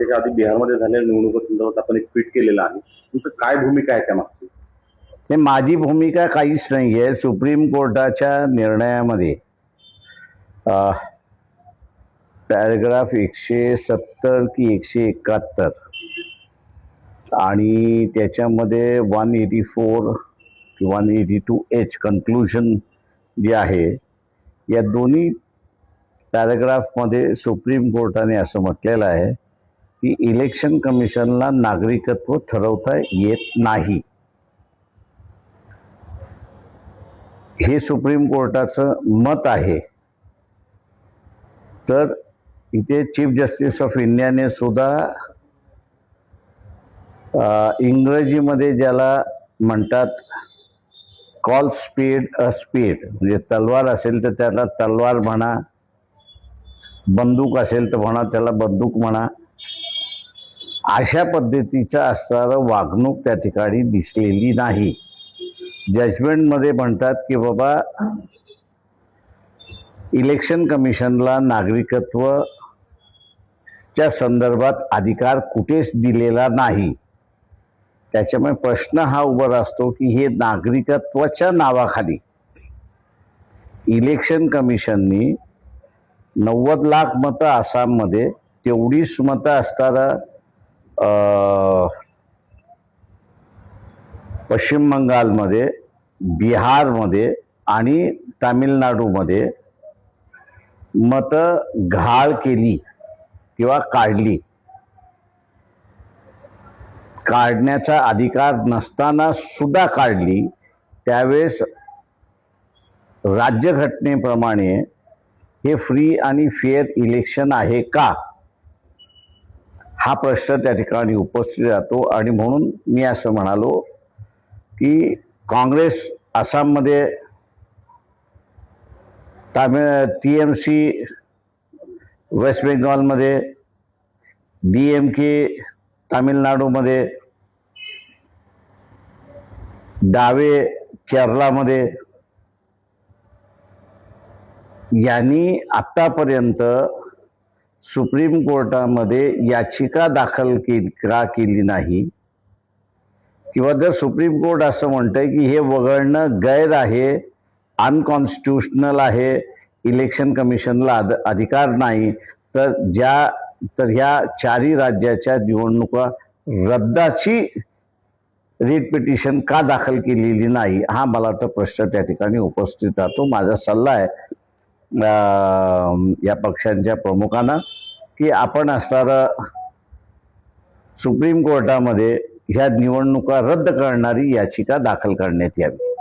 त्याच्या आधी बिहारमध्ये झालेल्या निवडणुकीसंदर्भात आपण एक ट्विट केलेलं आहे. तुमचं काय भूमिका आहे त्यामागची? हे माझी भूमिका काहीच नाही आहे. सुप्रीम कोर्टाच्या निर्णयामध्ये पॅराग्राफ 170 की 171 आणि त्याच्यामध्ये 184 की 182H कन्क्लुजन जे आहे, या दोन्ही पॅराग्राफमध्ये सुप्रीम कोर्टाने असं म्हटलेलं आहे की इलेक्शन कमिशनला नागरिकत्व ठरवता येत नाही. हे सुप्रीम कोर्टाचं मत आहे. तर इथे चीफ जस्टिस ऑफ इंडियाने सुद्धा इंग्रजीमध्ये ज्याला म्हणतात कॉल स्पीड अ स्पीड, म्हणजे तलवार असेल तर त्याला तलवार म्हणा, बंदूक असेल तर म्हणा त्याला बंदूक म्हणा, अशा पद्धतीचं असणारं वागणूक त्या ठिकाणी दिसलेली नाही. जजमेंटमध्ये म्हणतात की बाबा इलेक्शन कमिशनला नागरिकत्वाच्या संदर्भात अधिकार कुठेच दिलेला नाही. त्याच्यामुळे प्रश्न हा उभा असतो की हे नागरिकत्वाच्या नावाखाली इलेक्शन कमिशननी 90 लाख मतं आसाममध्ये, तेवढीच मतं असणारा पश्चिम बंगालमध्ये, बिहारमध्ये आणि तामिळनाडूमध्ये मतं घाळ केली किंवा काढली. काढण्याचा अधिकार नसताना सुद्धा काढली. त्यावेळेस राज्यघटनेप्रमाणे हे फ्री आणि फेअर इलेक्शन आहे का, हा प्रश्न त्या ठिकाणी उपस्थित राहतो. आणि म्हणून मी असं म्हणालो की काँग्रेस आसाममध्ये, TMC वेस्ट बेंगॉलमध्ये, DMK तामिळनाडूमध्ये, डावे केरळामध्ये, यांनी आत्तापर्यंत सुप्रीम कोर्टामध्ये याचिका दाखल केली नाही. किंवा जर सुप्रीम कोर्ट असं म्हणतंय की हे वगळणं गैर आहे, अनकॉन्स्टिट्युशनल आहे, इलेक्शन कमिशनला अधिकार नाही, तर ह्या चारही राज्याच्या निवडणुका रद्दाची रिट पिटिशन का दाखल केलेली नाही, हा मला वाटतं प्रश्न त्या ठिकाणी उपस्थित राहतो. माझा सल्ला आहे या पक्षांच्या प्रमुखांना की आपण असणारं सुप्रीम कोर्टामध्ये ह्या निवडणुका रद्द करणारी याचिका दाखल करण्यात यावी.